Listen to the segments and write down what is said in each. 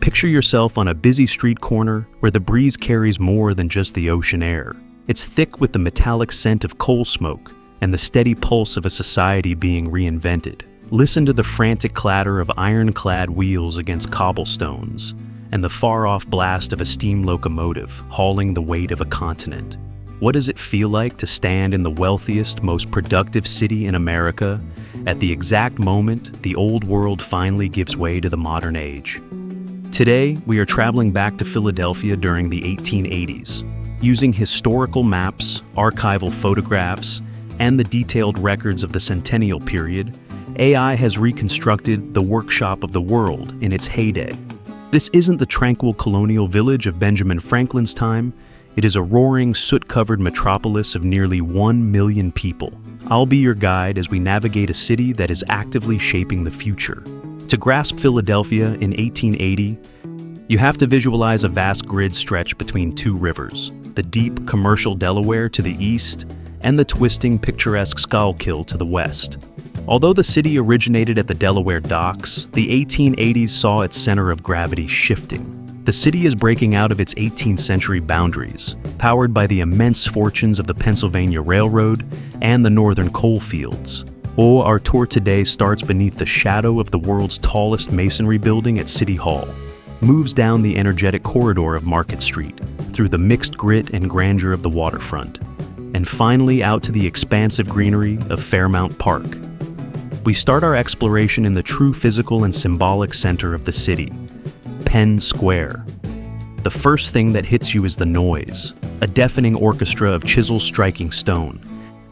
Picture yourself on a busy street corner where the breeze carries more than just the ocean air. It's thick with the metallic scent of coal smoke and the steady pulse of a society being reinvented. Listen to the frantic clatter of ironclad wheels against cobblestones and the far-off blast of a steam locomotive hauling the weight of a continent. What does it feel like to stand in the wealthiest, most productive city in America at the exact moment the old world finally gives way to the modern age? Today, we are traveling back to Philadelphia during the 1880s. Using historical maps, archival photographs, and the detailed records of the Centennial period, AI has reconstructed the workshop of the world in its heyday. This isn't the tranquil colonial village of Benjamin Franklin's time. It is a roaring, soot-covered metropolis of nearly 1 million people. I'll be your guide as we navigate a city that is actively shaping the future. To grasp Philadelphia in 1880, you have to visualize a vast grid stretch between two rivers, the deep, commercial Delaware to the east, and the twisting, picturesque Schuylkill to the west. Although the city originated at the Delaware docks, the 1880s saw its center of gravity shifting. The city is breaking out of its 18th century boundaries, powered by the immense fortunes of the Pennsylvania Railroad and the northern coal fields. Our tour today starts beneath the shadow of the world's tallest masonry building at City Hall, moves down the energetic corridor of Market Street, through the mixed grit and grandeur of the waterfront, and finally out to the expansive greenery of Fairmount Park. We start our exploration in the true physical and symbolic center of the city, Penn Square. The first thing that hits you is the noise, a deafening orchestra of chisels striking stone.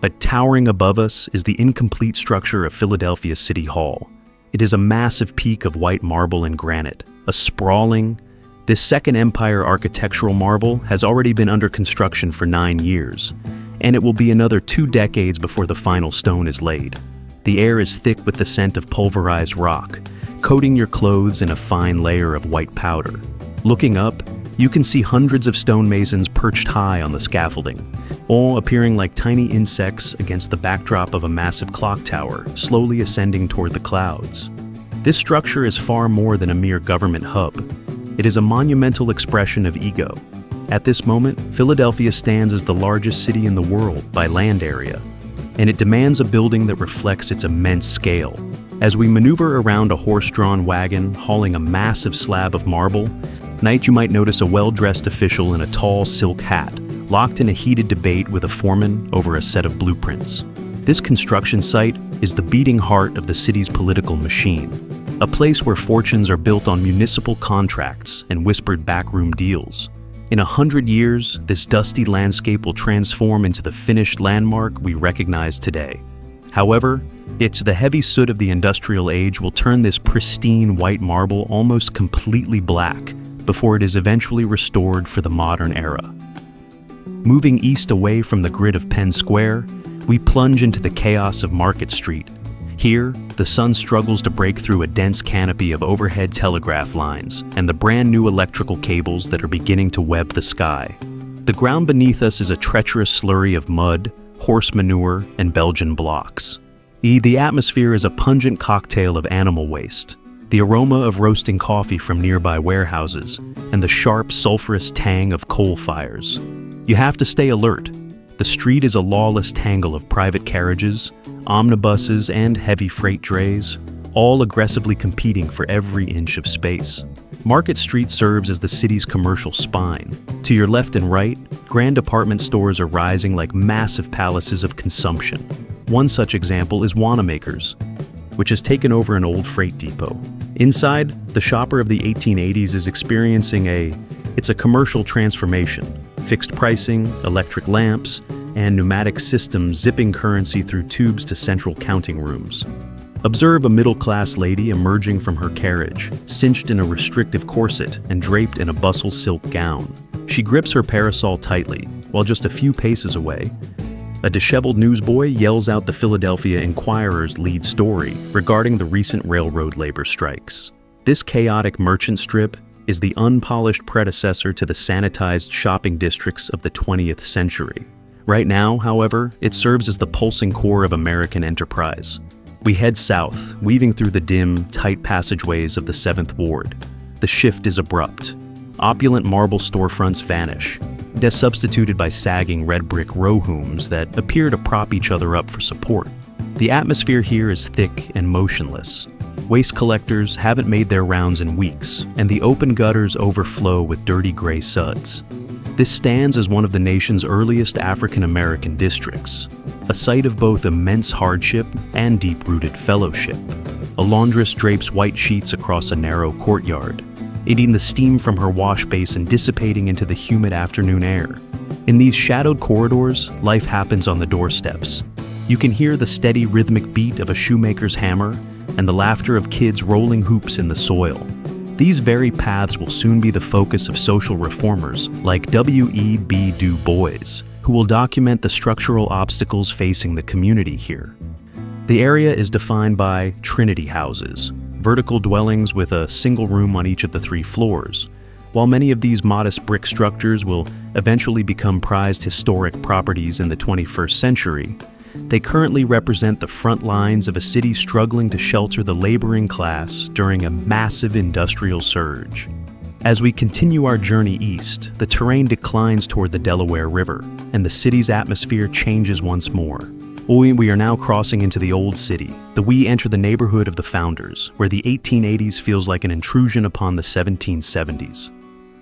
But towering above us is the incomplete structure of Philadelphia City Hall. It is a massive peak of white marble and granite, this Second Empire architectural marvel has already been under construction for 9 years, and it will be another 2 decades before the final stone is laid. The air is thick with the scent of pulverized rock, coating your clothes in a fine layer of white powder. Looking up, you can see hundreds of stonemasons perched high on the scaffolding, all appearing like tiny insects against the backdrop of a massive clock tower slowly ascending toward the clouds. This structure is far more than a mere government hub. It is a monumental expression of ego. At this moment, Philadelphia stands as the largest city in the world by land area, and it demands a building that reflects its immense scale. As we maneuver around a horse-drawn wagon hauling a massive slab of marble, you might notice a well-dressed official in a tall silk hat, locked in a heated debate with a foreman over a set of blueprints. This construction site is the beating heart of the city's political machine, a place where fortunes are built on municipal contracts and whispered backroom deals. In 100 years, this dusty landscape will transform into the finished landmark we recognize today. However, the heavy soot of the industrial age will turn this pristine white marble almost completely black before it is eventually restored for the modern era. Moving east away from the grid of Penn Square, we plunge into the chaos of Market Street. Here, the sun struggles to break through a dense canopy of overhead telegraph lines and the brand new electrical cables that are beginning to web the sky. The ground beneath us is a treacherous slurry of mud, horse manure, and Belgian blocks. The atmosphere is a pungent cocktail of animal waste, the aroma of roasting coffee from nearby warehouses, and the sharp, sulfurous tang of coal fires. You have to stay alert. The street is a lawless tangle of private carriages, omnibuses, and heavy freight drays, all aggressively competing for every inch of space. Market Street serves as the city's commercial spine. To your left and right, grand department stores are rising like massive palaces of consumption. One such example is Wanamaker's, which has taken over an old freight depot. Inside, the shopper of the 1880s is experiencing a commercial transformation. Fixed pricing, electric lamps, and pneumatic systems zipping currency through tubes to central counting rooms. Observe a middle-class lady emerging from her carriage, cinched in a restrictive corset and draped in a bustle silk gown. She grips her parasol tightly, while just a few paces away, a disheveled newsboy yells out the Philadelphia Inquirer's lead story regarding the recent railroad labor strikes. This chaotic merchant strip is the unpolished predecessor to the sanitized shopping districts of the 20th century. Right now, however, it serves as the pulsing core of American enterprise. We head south, weaving through the dim, tight passageways of the 7th Ward. the shift is abrupt. Opulent marble storefronts vanish, substituted by sagging red brick row homes that appear to prop each other up for support. The atmosphere here is thick and motionless. Waste collectors haven't made their rounds in weeks, and the open gutters overflow with dirty gray suds. This stands as one of the nation's earliest African-American districts, a site of both immense hardship and deep-rooted fellowship. A laundress drapes white sheets across a narrow courtyard, aiding the steam from her wash basin dissipating into the humid afternoon air. In these shadowed corridors, life happens on the doorsteps. You can hear the steady rhythmic beat of a shoemaker's hammer and the laughter of kids rolling hoops in the soil. These very paths will soon be the focus of social reformers like W.E.B. Du Bois, who will document the structural obstacles facing the community here. The area is defined by Trinity houses, vertical dwellings with a single room on each of the 3 floors. While many of these modest brick structures will eventually become prized historic properties in the 21st century, they currently represent the front lines of a city struggling to shelter the laboring class during a massive industrial surge. As we continue our journey east, the terrain declines toward the Delaware River, and the city's atmosphere changes once more. We are now crossing into the Old City. We enter the neighborhood of the Founders, where the 1880s feels like an intrusion upon the 1770s.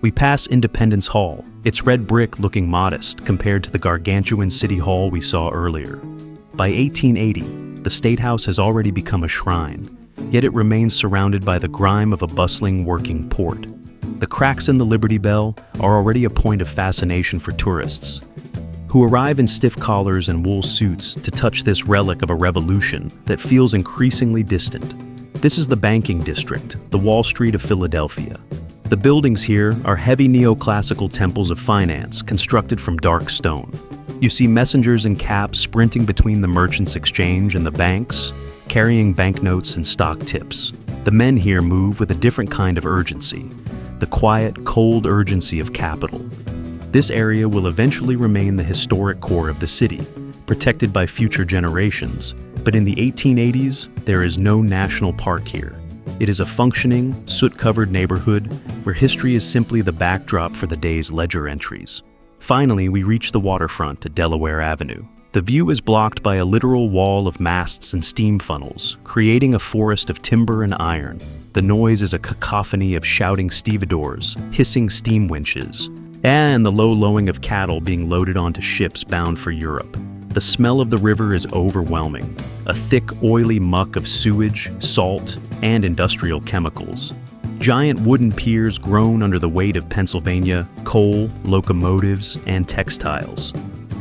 We pass Independence Hall, its red brick looking modest compared to the gargantuan City Hall we saw earlier. By 1880, the State House has already become a shrine, yet it remains surrounded by the grime of a bustling working port. The cracks in the Liberty Bell are already a point of fascination for tourists, who arrive in stiff collars and wool suits to touch this relic of a revolution that feels increasingly distant. This is the banking district, the Wall Street of Philadelphia. The buildings here are heavy neoclassical temples of finance constructed from dark stone. You see messengers in caps sprinting between the Merchants Exchange and the banks, carrying banknotes and stock tips. The men here move with a different kind of urgency, the quiet, cold urgency of capital. This area will eventually remain the historic core of the city, protected by future generations. But in the 1880s, there is no national park here. It is a functioning, soot-covered neighborhood where history is simply the backdrop for the day's ledger entries. Finally, we reach the waterfront at Delaware Avenue. The view is blocked by a literal wall of masts and steam funnels, creating a forest of timber and iron. The noise is a cacophony of shouting stevedores, hissing steam winches, and the low lowing of cattle being loaded onto ships bound for Europe. The smell of the river is overwhelming, a thick, oily muck of sewage, salt, and industrial chemicals. Giant wooden piers groan under the weight of Pennsylvania, coal, locomotives, and textiles.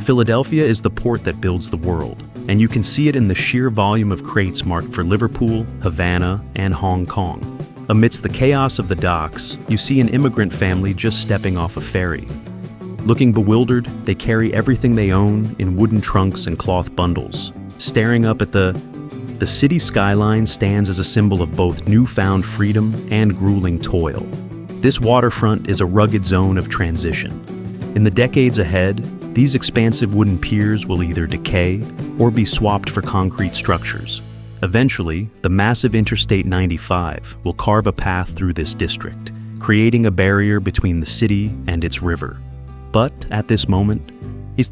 Philadelphia is the port that builds the world, and you can see it in the sheer volume of crates marked for Liverpool, Havana, and Hong Kong. Amidst the chaos of the docks, you see an immigrant family just stepping off a ferry. Looking bewildered, they carry everything they own in wooden trunks and cloth bundles. Staring up at the city skyline stands as a symbol of both newfound freedom and grueling toil. This waterfront is a rugged zone of transition. In the decades ahead, these expansive wooden piers will either decay or be swapped for concrete structures. Eventually, the massive Interstate 95 will carve a path through this district, creating a barrier between the city and its river. But at this moment,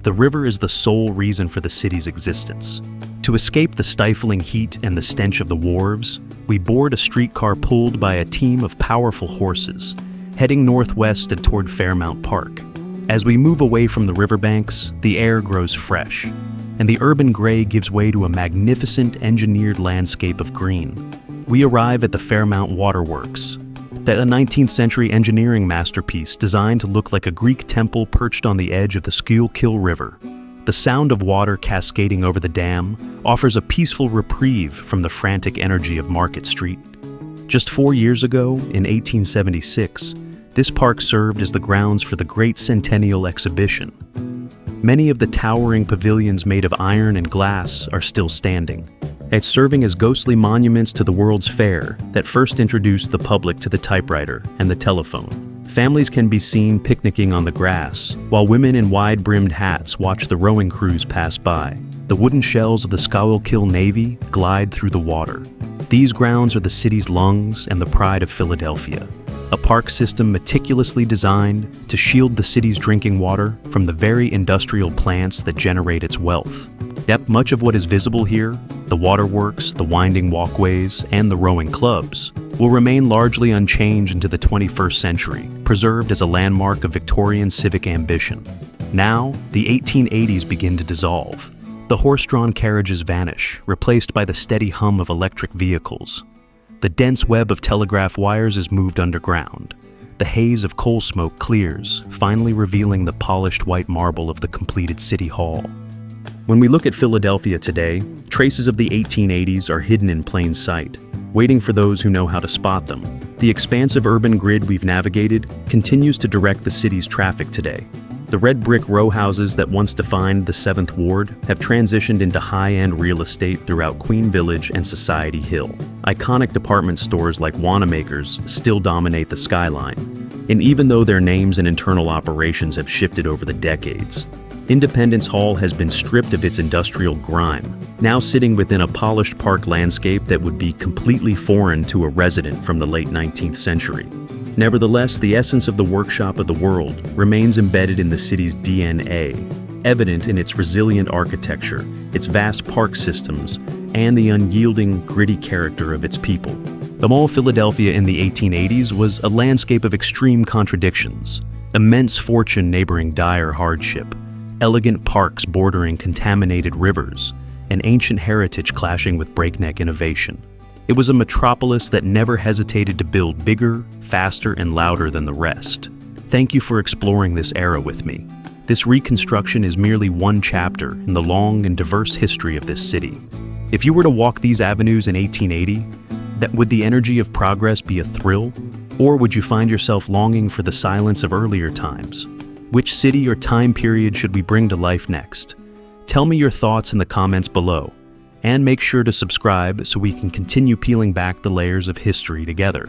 the river is the sole reason for the city's existence. To escape the stifling heat and the stench of the wharves, we board a streetcar pulled by a team of powerful horses, heading northwest and toward Fairmount Park. As we move away from the riverbanks, the air grows fresh, and the urban gray gives way to a magnificent engineered landscape of green. We arrive at the Fairmount Waterworks, a 19th century engineering masterpiece designed to look like a Greek temple perched on the edge of the Schuylkill River. The sound of water cascading over the dam offers a peaceful reprieve from the frantic energy of Market Street. Just 4 years ago, in 1876, this park served as the grounds for the Great Centennial Exhibition. Many of the towering pavilions made of iron and glass are still standing. It's serving as ghostly monuments to the World's Fair that first introduced the public to the typewriter and the telephone. Families can be seen picnicking on the grass, while women in wide-brimmed hats watch the rowing crews pass by. The wooden shells of the Schuylkill Navy glide through the water. These grounds are the city's lungs and the pride of Philadelphia. a park system meticulously designed to shield the city's drinking water from the very industrial plants that generate its wealth. Yet much of what is visible here, the waterworks, the winding walkways, and the rowing clubs, will remain largely unchanged into the 21st century, preserved as a landmark of Victorian civic ambition. Now, the 1880s begin to dissolve. The horse-drawn carriages vanish, replaced by the steady hum of electric vehicles. The dense web of telegraph wires is moved underground. The haze of coal smoke clears, finally revealing the polished white marble of the completed City Hall. When we look at Philadelphia today, traces of the 1880s are hidden in plain sight, waiting for those who know how to spot them. The expansive urban grid we've navigated continues to direct the city's traffic today. The red brick row houses that once defined the 7th Ward have transitioned into high-end real estate throughout Queen Village and Society Hill. Iconic department stores like Wanamaker's still dominate the skyline, and even though their names and internal operations have shifted over the decades, Independence Hall has been stripped of its industrial grime, now sitting within a polished park landscape that would be completely foreign to a resident from the late 19th century. Nevertheless, the essence of the workshop of the world remains embedded in the city's DNA, evident in its resilient architecture, its vast park systems, and the unyielding, gritty character of its people. The Mall of Philadelphia in the 1880s was a landscape of extreme contradictions: immense fortune neighboring dire hardship, elegant parks bordering contaminated rivers, and ancient heritage clashing with breakneck innovation. It was a metropolis that never hesitated to build bigger, faster, and louder than the rest. Thank you for exploring this era with me. This reconstruction is merely one chapter in the long and diverse history of this city. If you were to walk these avenues in 1880, would the energy of progress be a thrill? Or would you find yourself longing for the silence of earlier times? Which city or time period should we bring to life next? Tell me your thoughts in the comments below. And make sure to subscribe so we can continue peeling back the layers of history together.